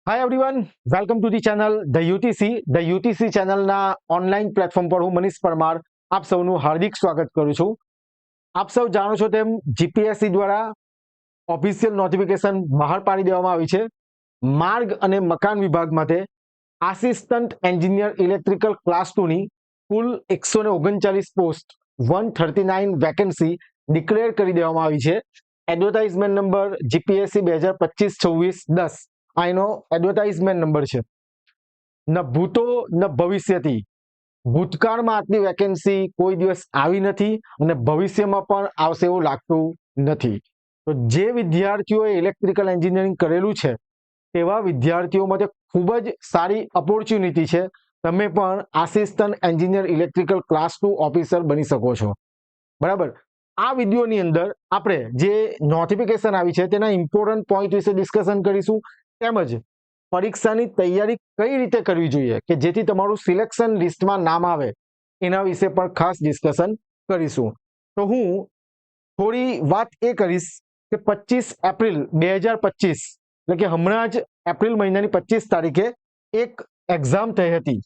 Hi everyone, welcome to the channel the UTC ચેનલના online platform પર હું મનીષ પરમાર આપ સૌનું હાર્દિક સ્વાગત કરું છું. આપ સૌ જાણો છો તેમ જીપીએસસી દ્વારા ઓફિશિયલ નોટિફિકેશન બહાર પાડી દેવામાં આવી છે. માર્ગ અને મકાન વિભાગ માટે આસિસ્ટન્ટ એન્જિનિયર ઇલેક્ટ્રિકલ ક્લાસ 2 ની કુલ 139 પોસ્ટ 139 વેકેન્સી ડિક્લેર કરી દેવામાં આવી છે. એડવર્ટાઇઝમેન્ટ નંબર જીપીએસસી 2025-26-10 આ એનો એડવર્ટાઇઝમેન્ટ નંબર છે. ન ભૂતો ન ભવિષ્યથી ભૂતકાળમાં આટલી વેકેન્સી કોઈ દિવસ આવી નથી અને ભવિષ્યમાં પણ આવશે એવું લાગતું નથી. તો જે વિદ્યાર્થીઓએ ઇલેક્ટ્રિકલ એન્જિનિયરિંગ કરેલું છે તેવા વિદ્યાર્થીઓ માટે ખૂબ જ સારી ઓપોર્ચ્યુનિટી છે. તમે પણ assistant engineer electrical class 2 officer બની શકો છો. બરાબર. આ વિડીયોની અંદર આપણે જે નોટિફિકેશન આવી છે તેના ઇમ્પોર્ટન્ટ પોઈન્ટ વિશે ડિસ્કશન કરીશું, તેમજ પરીક્ષાની તૈયારી કઈ રીતે કરવી જોઈએ કે જેથી તમારું સિલેક્શન લિસ્ટમાં નામ આવે એના વિશે પણ ખાસ ડિસ્કશન કરીશું. તો હું થોડી વાત એ કરીશ કે 25 એપ્રિલ 2025 એટલે કે હમણાં જ એપ્રિલ મહિનાની 25 તારીખે એક એક્ઝામ થઈ હતી,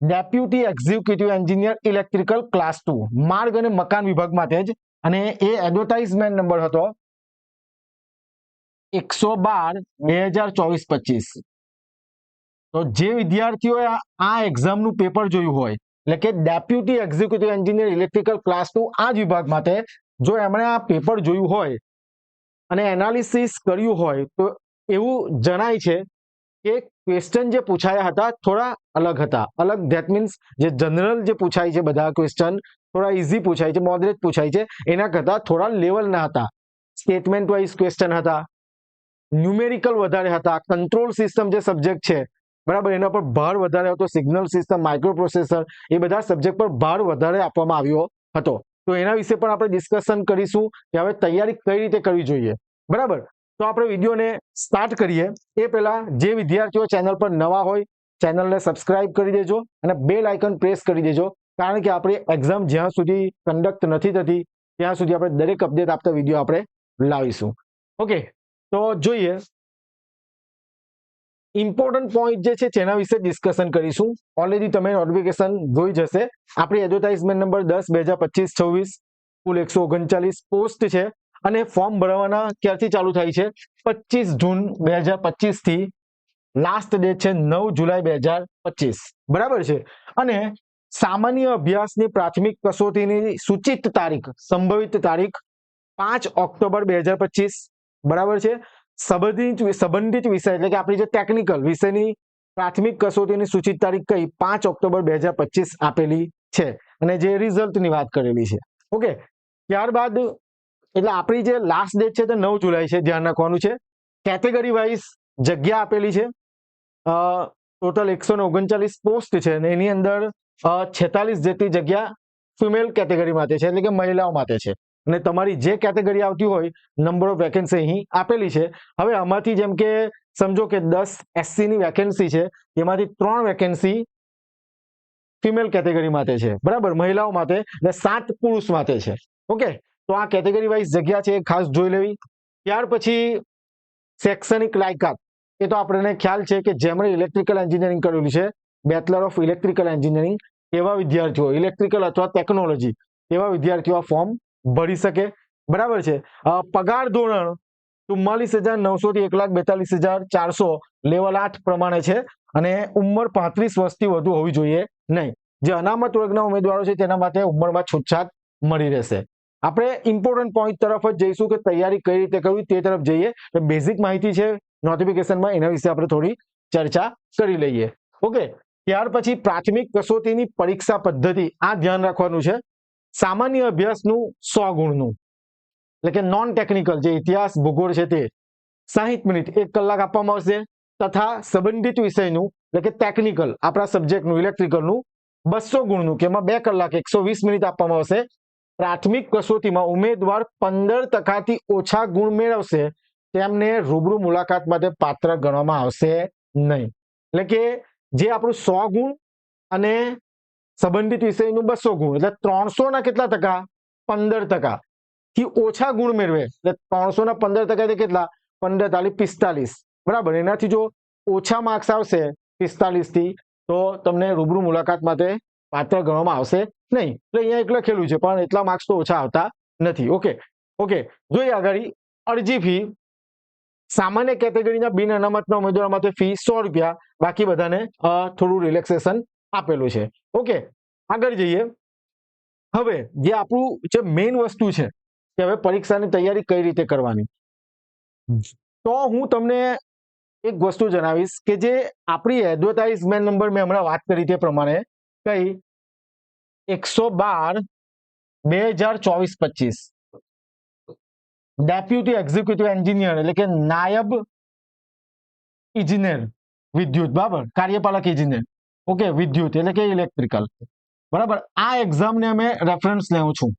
deputy executive engineer electrical class 2 માર્ગ અને મકાન વિભાગ માટે જ, અને એ એડવર્ટાઇઝમેન્ટ નંબર હતો 112/2024-25. તો જે વિદ્યાર્થીઓએ આ એક્ઝામનું પેપર જોયું હોય એટલે કે deputy executive engineer electrical class 2 આ જ વિભાગ માટે જો એમણે આ પેપર જોયું હોય અને એનાલિસિસ કર્યું હોય તો એવું જણાય છે કે ક્વેશ્ચન જે પૂછાયા હતા થોડા અલગ હતા. અલગ ધેટ મીન્સ જે જનરલ જે પૂછાય છે બધા ક્વેશ્ચન થોડા ઇઝી પૂછાય છે, મોડરેટ પૂછાય છે, એના કરતાં થોડા લેવલના હતા. સ્ટેટમેન્ટ વાઇઝ ક્વેશ્ચન હતા, ન્યુમેરિકલ વધારે હતા, કંટ્રોલ સિસ્ટમ જે સબ્જેક્ટ છે બરાબર એના પર ભાર વધારે હતો, સિગ્નલ સિસ્ટમ, માઇક્રો પ્રોસેસર એ બધા સબ્જેક્ટ પર ભાર વધારે આપવામાં આવ્યો હતો. તો એના વિશે પણ આપણે ડિસ્કશન કરીશું કે હવે તૈયારી કઈ રીતે કરવી જોઈએ. બરાબર. તો આપણે વિડીયોને સ્ટાર્ટ કરીએ એ પહેલા જે વિદ્યાર્થીઓ ચેનલ પર નવા હોય ચેનલને સબસ્ક્રાઇબ કરી દેજો અને બેલ આઇકન પ્રેસ કરી દેજો, કારણ કે આપણી એક્ઝામ જ્યાં સુધી કન્ડક્ટ નથી થતી ત્યાં સુધી આપણે દરેક અપડેટ આપતા વિડીયો આપણે લાવીશું. ઓકે, તો જોઈએ ઇમ્પોર્ટન્ટ પોઈન્ટ જે છે તેના વિશે ડિસ્કશન કરીશું. ઓલરેડી તમે નોટિફિકેશન જોઈ જશે. આપણી એડવર્ટાઇઝમેન્ટ નંબર 10/2025-26 કુલ 139 પોસ્ટ છે અને ફોર્મ ભરવાના ક્યારથી ચાલુ થાય છે? 25 જૂન 2025 થી લાસ્ટ ડેટ છે 9 જુલાઈ 2025. બરાબર છે. અને સામાન્ય અભ્યાસની પ્રાથમિક કસોટીની સૂચિત તારીખ, સંભવિત તારીખ 5 ઓક્ટોબર 2025. બરાબર છે. સંબંધિત વિષય એટલે કે આપણી જે ટેકનિકલ વિષયની પ્રાથમિક કસોટીની સૂચિત તારીખ કઈ 5 ઓક્ટોબર 2025 આપેલી છે અને જે રિઝલ્ટની વાત કરેલી છે. ઓકે, ત્યારબાદ એટલે આપણી જે લાસ્ટ ડેટ છે તે 9 જુલાઈ છે, ધ્યાન રાખવાનું છે. કેટેગરી વાઇઝ જગ્યા આપેલી છે. ટોટલ 139 પોસ્ટ છે અને એની અંદર 46 જેટલી જગ્યા ફિમેલ કેટેગરી માટે છે એટલે કે મહિલાઓ માટે છે. અને તમારી જે કેટેગરી આવતી હોય નંબર ઓફ વેકેન્સી અહીં આપેલી છે. હવે આમાંથી જેમ કે સમજો કે 10 SC ની વેકેન્સી છે, એમાંથી 3 વેકેન્સી ફિમેલ કેટેગરી માટે છે, બરાબર, મહિલાઓ માટે, અને 7 પુરુષ માટે છે. ઓકે, તો આ કેટેગરી વાઇઝ જગ્યા છે, ખાસ જોઈ લેવી. ત્યાર પછી શૈક્ષણિક લાયકાત, એ તો આપણને ખ્યાલ છે કે જેમણે ઇલેક્ટ્રિકલ એન્જિનિયરિંગ કરેલું છે, બેચલર ઓફ ઇલેક્ટ્રિકલ એન્જિનિયરિંગ, એવા વિદ્યાર્થીઓ, ઇલેક્ટ્રિકલ અથવા ટેકનોલોજી એવા વિદ્યાર્થીઓ આ ફોર્મ ભરી શકે. બરાબર છે. પગાર ધોરણ 44,900 થી 1,42,400 લેવલ 8 પ્રમાણે છે અને ઉંમર 35 વર્ષથી વધુ હોવી જોઈએ નહીં. જે અનામત વર્ગના ઉમેદવારો છે તેના માટે ઉંમરમાં છૂટછાટ મળી રહેશે. આપણે ઇમ્પોર્ટન્ટ પોઈન્ટ તરફ જ જઈશું કે તૈયારી કઈ રીતે કરવી તે તરફ જઈએ. બેઝિક માહિતી છે નોટિફિકેશનમાં, એના વિશે આપણે થોડી ચર્ચા કરી લઈએ. ઓકે, ત્યાર પછી પ્રાથમિક કસોટીની પરીક્ષા પદ્ધતિ, આ ધ્યાન રાખવાનું છે. સામાન્ય અભ્યાસનું 100 ગુણનું એટલે કે નોન ટેકનિકલ જે ઇતિહાસ ભૂગોળ છે તે 60 મિનિટ 1 કલાક આપવામાં આવશે, તથા સંબંધિત વિષયનું એટલે કે ટેકનિકલ આપણા સબ્જેક્ટનું ઇલેક્ટ્રિકલનું 200 ગુણનું કે એમાં 2 કલાક 120 મિનિટ આપવામાં આવશે. પ્રાથમિક કસોટીમાં ઉમેદવાર 15% ઓછા ગુણ મેળવશે તેમને રૂબરૂ મુલાકાત માટે પાત્ર ગણવામાં આવશે નહીં. એટલે કે જે આપણું 100 ગુણ અને સંબંધિત વિષયનું 200 ગુણ એટલે 300 ના કેટલા ટકા? 15% થી ઓછા ગુણ મેળવે એટલે 300 ના 15% એટલે કેટલા? 15 × 45. બરાબર. એનાથી જો ઓછા માર્ક્સ આવશે 45 થી તો તમને રૂબરૂ મુલાકાત માટે પાત્ર ગણવામાં આવશે નહીં. એટલે અહીંયા એક લખેલું છે પણ એટલા માર્ક્સ તો ઓછા આવતા નથી. ઓકે જોઈએ આગળ. અરજી ફી સામાન્ય કેટેગરીના બિન અનામતના ઉમેદવારો માટે ફી 100 રૂપિયા, બાકી બધાને થોડું રિલેક્સેશન આપેલું છે. ઓકે આગળ જઈએ. હવે જે આપણું જે મેઇન વસ્તુ છે કે હવે પરીક્ષાની તૈયારી કઈ રીતે કરવાની, તો હું તમને એક વસ્તુ જણાવીશ કે જે આપણી એડવર્ટાઇઝમેન્ટ નંબર મેં હમણાં વાત કરી તે પ્રમાણે કઈ 112/2024-25 ડેપ્યુટી એક્ઝિક્યુટિવ એન્જિનિયર એટલે કે નાયબ ઇજનેર વિદ્યુત, બરાબર, કાર્યપાલક ઇજનેર, ઓકે, વિદ્યુત એટલે કે ઇલેક્ટ્રિકલ, બરાબર. આ એક્ઝામને અમે રેફરન્સ લેવું છું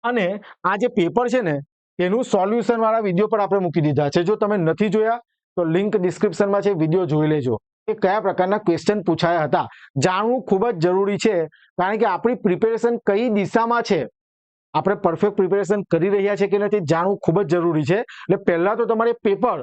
અને આ જે પેપર છે ને તેનું સોલ્યુશન વાળા વિડીયો પર આપણે મૂકી દીધા છે. જો તમે નથી જોયા તો લિંક ડિસ્ક્રિપ્શનમાં છે, વિડીયો જોઈ લેજો કે કયા પ્રકારના ક્વેશ્ચન પૂછાયા હતા. જાણવું ખૂબ જ જરૂરી છે કારણ કે આપણી પ્રિપેરેશન કઈ દિશામાં છે, આપણે પરફેક્ટ પ્રિપેરેશન કરી રહ્યા છે કે નથી, જાણવું ખૂબ જ જરૂરી છે. એટલે પહેલા તો તમારે પેપર,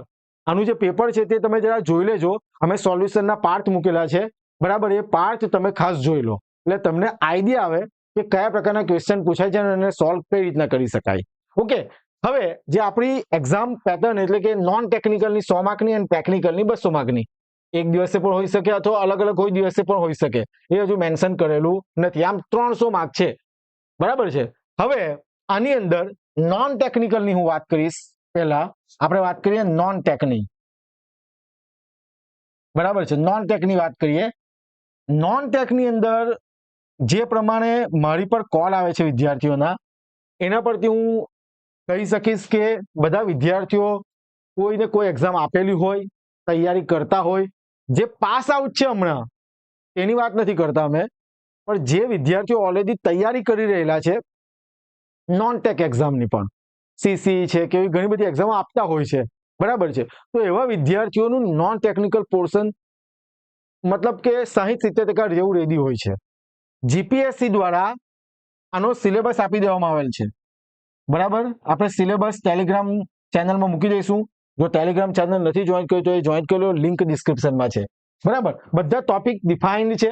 આનું જે પેપર છે તે તમે જરા જોઈ લેજો. અમે સોલ્યુશનના પાર્ટ મૂકેલા છે, બરાબર, એ પાર્ટ તમે ખાસ જોઈ લો એટલે તમને આઈડિયા આવે કે કયા પ્રકારના ક્વેશ્ચન પૂછાય છે અને એને સોલ્વ કઈ રીતના કરી શકાય. ઓકે, હવે જે આપણી એક્ઝામ પેટર્ન એટલે કે નોન ટેકનિકલની 100 માર્કની અને ટેકનિકલની 200 માર્કની એક દિવસે પણ હોઈ શકે અથવા અલગ અલગ કોઈ દિવસે પણ હોઈ શકે, એ હજુ મેન્શન કરેલું નથી. આમ 300 માર્ક છે, બરાબર છે. હવે આની અંદર નોન ટેકનિકલની હું વાત કરીશ. પહેલા આપણે વાત કરીએ નોન ટેકની, બરાબર છે, નોન ટેકની વાત કરીએ. નોન ટેકની અંદર જે પ્રમાણે મારી પર કોલ આવે છે વિદ્યાર્થીઓના, એના પરથી હું કહી શકીશ કે બધા વિદ્યાર્થીઓ કોઈને કોઈ એક્ઝામ આપેલી હોય, તૈયારી કરતા હોય, જે પાસ આઉટ છે હમણાં એની વાત નથી કરતા અમે, પણ જે વિદ્યાર્થીઓ ઓલરેડી તૈયારી કરી રહેલા છે નોન ટેક એક્ઝામની, પણ સીસી છે કે એવી ઘણી બધી એક્ઝામ આપતા હોય છે, બરાબર છે. તો એવા વિદ્યાર્થીઓનું નોન ટેકનિકલ પોર્શન મતલબ કે 60-70% જેવું રેડી હોય છે. જીપીએસસી દ્વારા આનો સિલેબસ આપી દેવામાં આવેલ છે, બરાબર. આપણે સિલેબસ ટેલિગ્રામ ચેનલમાં મૂકી દઈશું. જો ટેલિગ્રામ ચેનલ નથી જોઈન કર્યું તો એ જોઈન કરી લો, લિંક ડિસ્ક્રિપ્શનમાં છે, બરાબર. બધા ટોપિક ડિફાઇન્ડ છે,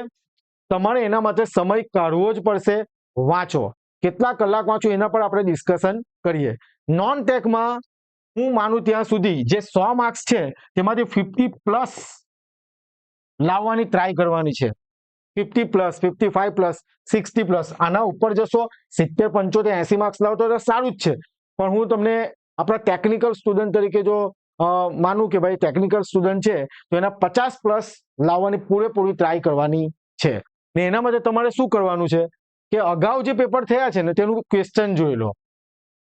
તમારે એના માટે સમય કાઢવો જ પડશે. વાંચો, કેટલા કલાક વાંચો એના પર આપણે ડિસ્કશન કરીએ. નોન ટેકમાં હું માનું ત્યાં સુધી જે 100 માર્ક્સ છે તેમાંથી 50+ લાવવાની ટ્રાય કરવાની છે. 50+, 55+, 60+. આના ઉપર જશો 70, 75, 80 માર્ક્સ લાવતો તો સારું જ છે, પણ હું તમને આપણા ટેકનિકલ સ્ટુડન્ટ તરીકે જો માનું કે ભાઈ ટેકનિકલ સ્ટુડન્ટ છે તો એના 50+ લાવવાની પૂરેપૂરી ટ્રાય કરવાની છે. ને એના માટે તમારે શું કરવાનું છે કે અગાઉ જે પેપર થયા છે ને તેનું ક્વેશ્ચન જોઈ લો,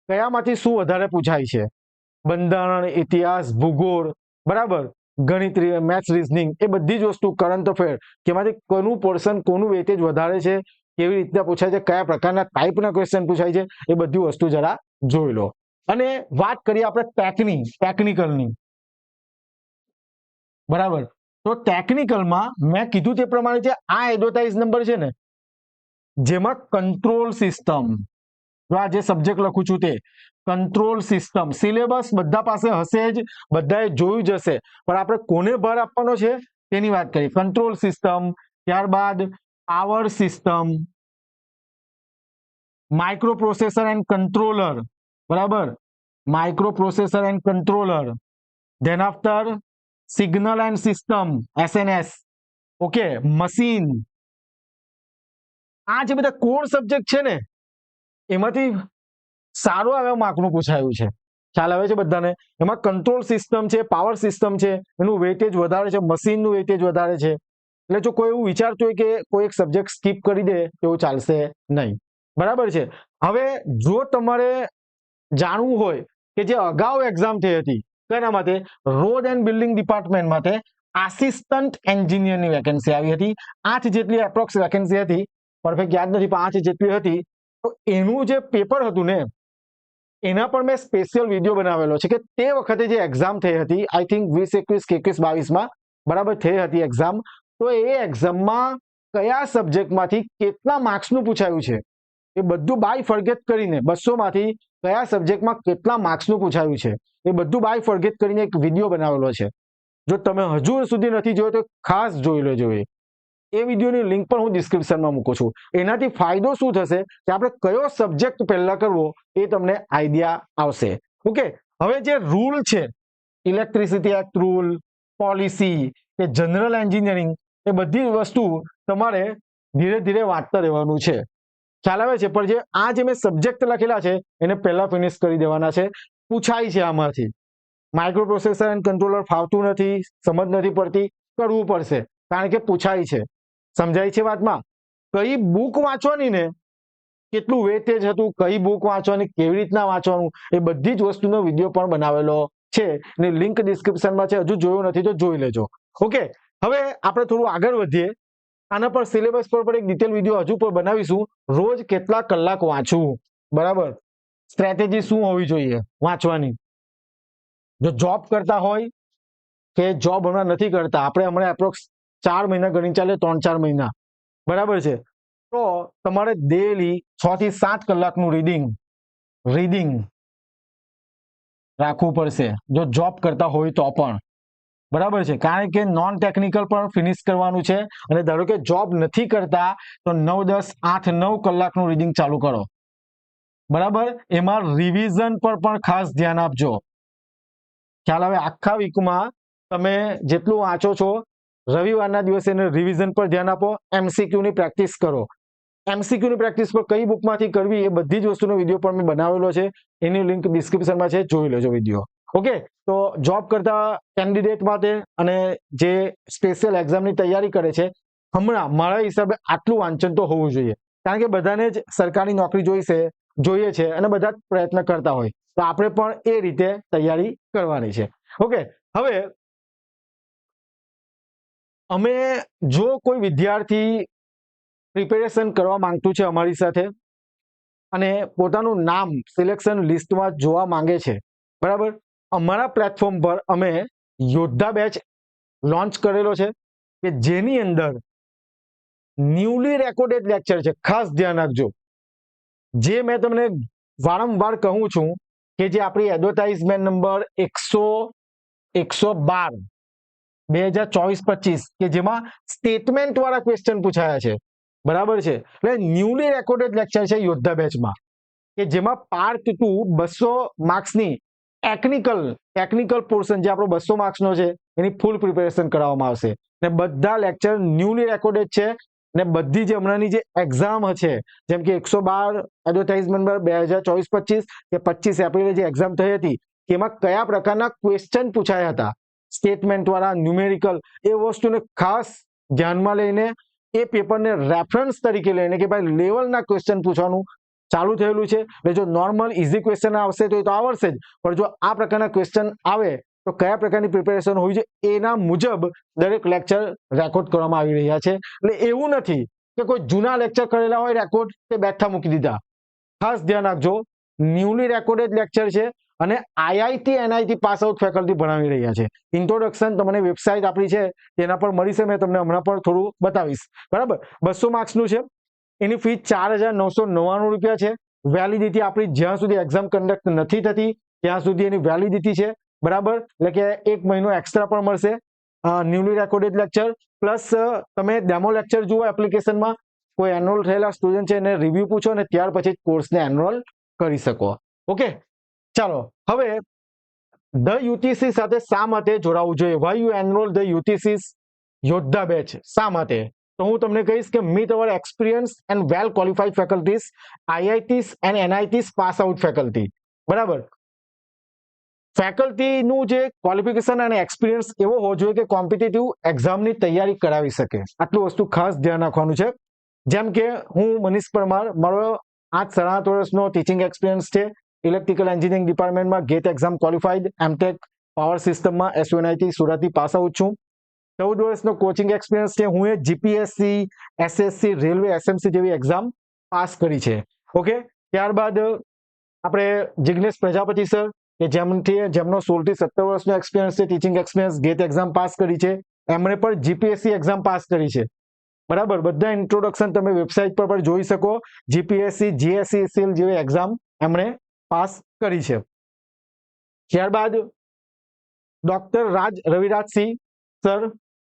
કયામાંથી શું વધારે પૂછાય છે. બંધારણ, ઇતિહાસ, ભૂગોળ, બરાબર, ગણિત, મેથ્સ, રીઝનિંગ, એ બધી જ વસ્તુ, કરંટ અફેર, કે એમાંથી કોનું પોર્શન, કોનું વેટેજ વધારે છે, કેવી રીતના પૂછાય છે, કયા પ્રકારના ટાઈપના ક્વેશ્ચન પૂછાય છે, એ બધી વસ્તુ જરા જોઈ લો. અને વાત કરીએ આપણે ટેકનિકલની, બરાબર. તો ટેકનિકલમાં મેં કીધું તે પ્રમાણે જે આ એડવર્ટાઇઝ નંબર છે ને, જેમાં કંટ્રોલ સિસ્ટમ, આ જે સબ્જેક્ટ લખું છું તે કંટ્રોલ સિસ્ટમ, સિલેબસ બધા પાસે હશે જ, બધાએ જોયું જ હશે, પણ આપણે કોને ભાર આપવાનો છે તેની વાત કરીએ. કંટ્રોલ સિસ્ટમ, ત્યારબાદ power system, microprocessor and controller, બરાબર, microprocessor and controller, then after signal and system, SNS, okay, machine. આ જે બધા કોર સબ્જેક્ટ છે ને એમાંથી સારું આવે માર્કનું પૂછાયું છે, ખ્યાલ આવે છે બધાને. એમાં કંટ્રોલ સિસ્ટમ છે, પાવર સિસ્ટમ છે, એનું વેટેજ વધારે છે, મશીનનું વેટેજ વધારે છે. એટલે જો કોઈ એવું વિચારતું હોય કે કોઈ એક સબ્જેક્ટ સ્કીપ કરી દે એવું ચાલશે નહીં, બરાબર છે. હવે જો તમારે જાણવું હોય કે જે અગાઉ એક્ઝામ થઈ હતી તેના માટે રોડ એન્ડ બિલ્ડિંગ ડિપાર્ટમેન્ટ માટે આસિસ્ટન્ટ એન્જિનિયરની વેકેન્સી આવી હતી. 8 જેટલી એપ્રોક્સ વેકેન્સી હતી, પરફેક્ટ યાદ નથી પણ 8 જેટલી હતી. તો એનું જે પેપર હતું ને એના પર મેં સ્પેશિયલ વિડીયો બનાવેલો છે કે તે વખતે જે એક્ઝામ થઈ હતી, આઈ થિંક 2021 કે 21-22માં, બરાબર, થઈ હતી એક્ઝામ. તો એ એક્ઝામમાં કયા સબ્જેક્ટમાંથી કેટલા માર્ક્સનું પૂછાયું છે એ બધું બાય ફરગેટ કરીને 200માંથી કયા સબ્જેક્ટમાં કેટલા માર્ક્સનું પૂછાયું છે એ બધું બાય ફરગેટ કરીને એક વિડીયો બનાવેલો છે. જો તમે હજુ સુધી નથી જોયો તો ખાસ જોઈ લેજો. એ વિડીયોની લિંક પણ હું ડિસ્ક્રિપ્શનમાં મૂકું છું. એનાથી ફાયદો શું થશે કે આપણે કયો સબ્જેક્ટ પહેલા કરવો એ તમને આઈડિયા આવશે. ઓકે, હવે જે રૂલ છે, ઇલેક્ટ્રિસિટી એક્ટ રૂલ, પોલિસી કે જનરલ એન્જિનિયરિંગ, એ બધી વસ્તુ તમારે ધીરે ધીરે વાંચતા રહેવાનું છે. ખ્યાલ આવે છે? પણ જે આ જે મેં સબ્જેક્ટ લખેલા છે એને પહેલા ફિનિશ કરી દેવાના છે. પૂછાય છે આમાંથી. માઇક્રો પ્રોસેસર એન્ડ કંટ્રોલર ફાવતું નથી, સમજ નથી પડતી, કરવું પડશે કારણ કે પૂછાય છે. સમજાય છે વાતમાં? કઈ બુક વાંચવાની ને કેટલું વેટેજ હતું, કઈ બુક વાંચવાની, કેવી રીતના વાંચવાનું, એ બધી જ વસ્તુનો વિડીયો પણ બનાવેલો છે ને લિંક ડિસ્ક્રિપ્શનમાં છે. હજુ જોયો નથી તો જોઈ લેજો. ઓકે, હવે આપણે થોડું આગળ વધીએ. આના પર સિલેબસ પર એક ડિટેલ વિડીયો હજુ પણ બનાવીશું. રોજ કેટલા કલાક વાંચવું, બરાબર, સ્ટ્રેટેજી શું હોવી જોઈએ વાંચવાની. જો જોબ કરતા હોય કે જોબ હમણાં નથી કરતા, આપણે હમણાં એપ્રોક્સ 4 મહિના ગણી ચાલે, 3-4 મહિના, બરાબર છે, તો તમારે ડેલી 6 થી 7 કલાકનું રીડિંગ રાખવું પડશે જો જોબ કરતા હોય તો પણ, બરાબર છે. કારણ કે નોન ટેકનિકલ પણ ફિનિશ કરવાનું છે. અને ધારો કે જોબ નથી કરતા તો 9, 10, 8, 9 કલાકનું રીડિંગ ચાલુ કરો, બરાબર. એમાં રિવિઝન પર પણ ખાસ ધ્યાન આપજો. ખ્યાલ આવે? આખા વીકમાં તમે જેટલું વાંચો છો, રવિવારના દિવસે રિવિઝન પર ધ્યાન આપો. MCQ ની પ્રેક્ટિસ કરો. MCQ ની પ્રેક્ટિસ પર કઈ બુકમાંથી કરવી એ બધી જ વસ્તુનો વિડીયો પણ મેં બનાવેલો છે. એની લિંક ડિસ્ક્રિપ્શનમાં છે, જોઈ લેજો વિડીયો. ઓકે, તો જોબ કરતા કેન્ડિડેટ માટે અને જે સ્પેશિયલ એક્ઝામની તૈયારી કરે છે, હમણાં મારા હિસાબે આટલું વાંચન તો હોવું જોઈએ. કારણ કે બધાને જ સરકારી નોકરી જોઈએ છે અને બધા જ પ્રયત્ન કરતા હોય, તો આપણે પણ એ રીતે તૈયારી કરવાની છે. ઓકે, હવે અમે જો કોઈ વિદ્યાર્થી પ્રિપેરેશન કરવા માંગતું છે અમારી સાથે અને પોતાનું નામ સિલેક્શન લિસ્ટમાં જોવા માંગે છે, બરાબર, અમારા પ્લેટફોર્મ પર અમે યોદ્ધા બેચ લોન્ચ કરેલો છે કે જેની અંદર ન્યૂલી રેકોર્ડેડ લેક્ચર છે. ખાસ ધ્યાન રાખજો. જે મેં તમને વારંવાર કહું છું કે જે આપણી એડવર્ટાઇઝમેન્ટ નંબર 112 2024-25 કે જેમાં સ્ટેટમેન્ટ વાળા ક્વેશ્ચન પૂછાયા છે, બરાબર છે. એટલે ન્યૂલી રેકોર્ડેડ લેક્ચર છે યોદ્ધા બેચમાં, કે જેમાં પાર્ટ 2 200 માર્ક્સની ટેકનિકલ પોર્શન જે આપણો 200 માર્ક્સનો છે એની ફૂલ પ્રિપેરેશન કરાવવામાં આવશે. ને બધા લેક્ચર ન્યૂલી રેકોર્ડેડ છે. ને બધી જે હમણાંની જે એક્ઝામ છે, જેમ કે 112 એડવર્ટાઇઝમેન્ટ નંબર 2024-25 કે 25 એપ્રિલે જે એક્ઝામ થઈ હતી, એમાં કયા પ્રકારના ક્વેશ્ચન પૂછાયા હતા, સ્ટેટમેન્ટ વાળા, ન્યુમેરિકલ, એ વસ્તુને ખાસ ધ્યાનમાં લઈને એ પેપરને રેફરન્સ તરીકે લઈને કે ભાઈ લેવલના ક્વેશ્ચન પૂછવાનું ચાલુ થયેલું છે. એટલે જો નોર્મલ ઇઝી ક્વેશ્ચન આવશે તો એ તો આવડશે જ, પણ જો આ પ્રકારના ક્વેશ્ચન આવે તો કયા પ્રકારની પ્રિપેરેશન હોવી જોઈએ એના મુજબ દરેક લેક્ચર રેકોર્ડ કરવામાં આવી રહ્યા છે. એટલે એવું નથી કે કોઈ જૂના લેક્ચર કરેલા હોય રેકોર્ડ તે બેઠા મૂકી દીધા. ખાસ ધ્યાન રાખજો, ન્યૂલી રેકોર્ડેડ લેક્ચર છે અને IIT NIT pass out faculty ભણાવી રહ્યા છે. ઇન્ટ્રોડક્શન તમને વેબસાઇટ આપણી છે તેના પર મળીશે, મેં તમને હમણાં પણ થોડું બતાવીશ, બરાબર. 200 માર્ક્સનું છે. એની ફી 4,999 છે. વેલિડિટી આપણી જ્યાં સુધી એક્ઝામ કન્ડક્ટ નથી થતી ત્યાં સુધી એની વેલિડિટી છે, બરાબર. એટલે કે 1 મહિનો એક્સ્ટ્રા પણ મળશે. ન્યૂલી રેકોર્ડેડ લેક્ચર પ્લસ તમે ડેમો લેક્ચર જુઓ એપ્લિકેશનમાં, કોઈ એનરોલ થયેલા સ્ટુડન્ટ છે એને રિવ્યુ પૂછો અને ત્યાર પછી કોર્સને એનરોલ કરી શકો. ઓકે, ચાલો હવે ધ યુટીસી સાથે શા માટે જોડાવવું જોઈએ, why you enrol the UTC Yoddha batch, શા માટે? તો હું તમને કહીશ કે meet our experience and well qualified faculties, IITs and NITs pass out faculty, બરાબર. ફેકલ્ટીનું જે ક્વોલિફિકેશન અને એક્સપિરિયન્સ એવો હોવો જોઈએ કે કોમ્પિટિટિવ એક્ઝામની તૈયારી કરાવી શકે. આટલું વસ્તુ ખાસ ધ્યાન રાખવાનું છે. જેમ કે હું મનીષ પરમાર, મારો 8-8.5 વર્ષનો ટીચિંગ એક્સપિરિયન્સ છે. ઇલેક્ટ્રિકલ એન્જિનિયરિંગ ડિપાર્ટમેન્ટમાં GATE exam qualified, M Tech power સિસ્ટમમાં SUNIT સુરતથી પાસ આઉટ છું. 14 વર્ષનો કોચિંગ એક્સપિરિયન્સ છે. હું GPSC, SSC, રેલવે, SMC જેવી એક્ઝામ પાસ કરી છે. ઓકે, ત્યારબાદ આપણે જિગ્નેશ પ્રજાપતિ સર કે જેમનો 16 થી 17 વર્ષનો એક્સપિરિયન્સ છે, teaching experience, GATE exam pass કરી છે. એમણે પણ GPSC એક્ઝામ પાસ કરી છે, બરાબર. બધા ઇન્ટ્રોડક્શન તમે વેબસાઇટ પર પણ જોઈ શકો. GPSC, GSC, SEL જેવી એક્ઝામ એમણે પાસ કરી છે. ત્યારબાદ ડોક્ટર રાજ રવિરાજસિંહ સર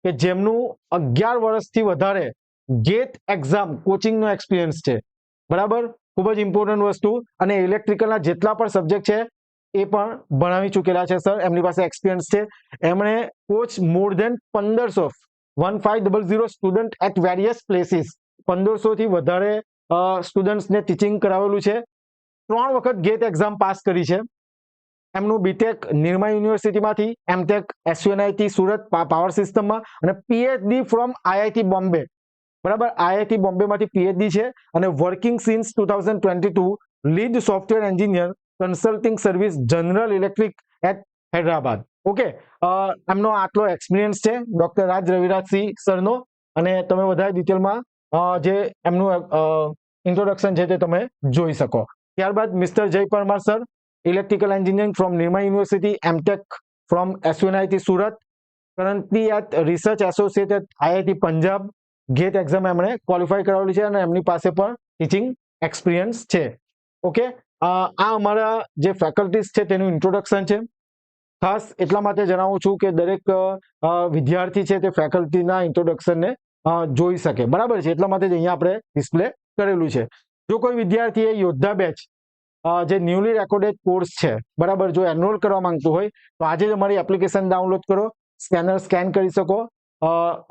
કે જેમનું 11 વર્ષથી વધારે ગેટ એક્ઝામ કોચિંગનો એક્સપિરિયન્સ છે, બરાબર, ખૂબ જ ઇમ્પોર્ટન્ટ વસ્તુ. અને ઇલેક્ટ્રિકલના જેટલા પણ સબ્જેક્ટ છે એ પણ ભણાવી ચૂકેલા છે સર, એમની પાસે એક્સપિરિયન્સ છે. એમણે coach more than 1500 student at various places, 1500 થી વધારે સ્ટુડન્ટ્સને ટીચિંગ કરાવેલું છે. 3 વખત ગેટ એક્ઝામ પાસ કરી છે. એમનું બીટેક નિરમા યુનિવર્સિટીમાંથી, એમટેક એસયુએનઆઈટી સુરત પાવર સિસ્ટમમાં અને પીએચડી ફ્રોમ આઈઆઈટી બોમ્બે, બરાબર, આઈઆઈટી બોમ્બેમાંથી પીએચડી છે. અને working since 2022 lead software engineer consulting service General Electric at Hyderabad. Okay, એમનો આટલો એક્સપિરિયન્સ છે ડોક્ટર રાજ રવિરાજસિંહ સરનો. અને તમે વધારે ડિટેલમાં જે એમનું ઇન્ટ્રોડક્શન છે તે તમે જોઈ શકો. ત્યારબાદ mister Jay Parmar sir, electrical engineering from Nirma university, M Tech from SUNIT Surat, currently at research associate at IIT Punjab. GATE exam એમણે ક્વોલિફાય કરાવેલી છે અને એમની પાસે પણ ટીચિંગ એક્સપિરિયન્સ છે. ઓકે, આ અમારા જે ફેકલ્ટીઝ છે તેનું ઇન્ટ્રોડક્શન છે. ખાસ એટલા માટે જણાવું છું કે દરેક વિદ્યાર્થી છે તે ફેકલ્ટીના ઇન્ટ્રોડક્શનને જોઈ શકે, બરાબર છે, એટલા માટે જ અહીંયા આપણે ડિસ્પ્લે કરેલું છે. જો કોઈ વિદ્યાર્થીએ યોદ્ધા બેચ જે ન્યુલી રેકોર્ડેડ કોર્સ છે, બરાબર, જો એનરોલ કરવા માંગતું હોય તો આજે જ અમારી એપ્લિકેશન ડાઉનલોડ કરો, સ્કેન કરી શકો,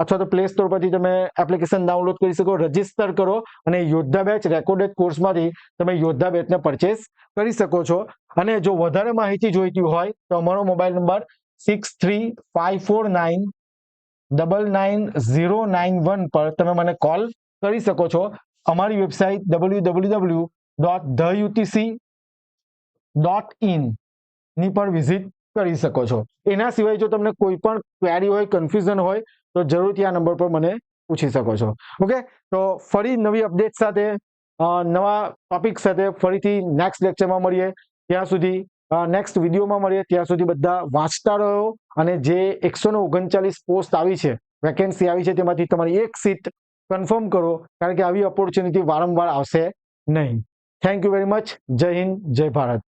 અથવા તો પ્લે સ્ટોર પરથી તમે એપ્લિકેશન ડાઉનલોડ કરી શકો, રજીસ્ટર કરો અને યોદ્ધા બેચ રેકોર્ડેડ કોર્સમાંથી તમે યોદ્ધા બેચને પરચેસ કરી શકો છો. અને જો વધારે માહિતી જોઈતી હોય તો અમારો મોબાઈલ નંબર 6354999091 પર તમે મને કોલ કરી શકો છો. અમારી વેબસાઇટ www.theutc.in ની પર વિઝિટ કરી શકો છો. એના સિવાય જો તમને કોઈ પણ ક્વેરી હોય, કન્ફ્યુઝન હોય તો જરૂરથી આ નંબર પર મને પૂછી શકો છો. ઓકે, તો ફરી નવી અપડેટ સાથે, નવા ટોપિક સાથે ફરીથી નેક્સ્ટ લેક્ચરમાં મળીએ. ત્યાં સુધી, નેક્સ્ટ વિડીયોમાં મળીએ ત્યાં સુધી બધા વાંચતા રહો અને જે 139 પોસ્ટ આવી છે, વેકેન્સી આવી છે, તેમાંથી તમારી એક સીટ કન્ફર્મ કરો, કારણ કે આવી ઓપોર્ચ્યુનિટી વારંવાર આવશે નહીં. Thank you very much. જય હિન્દ, જય ભારત.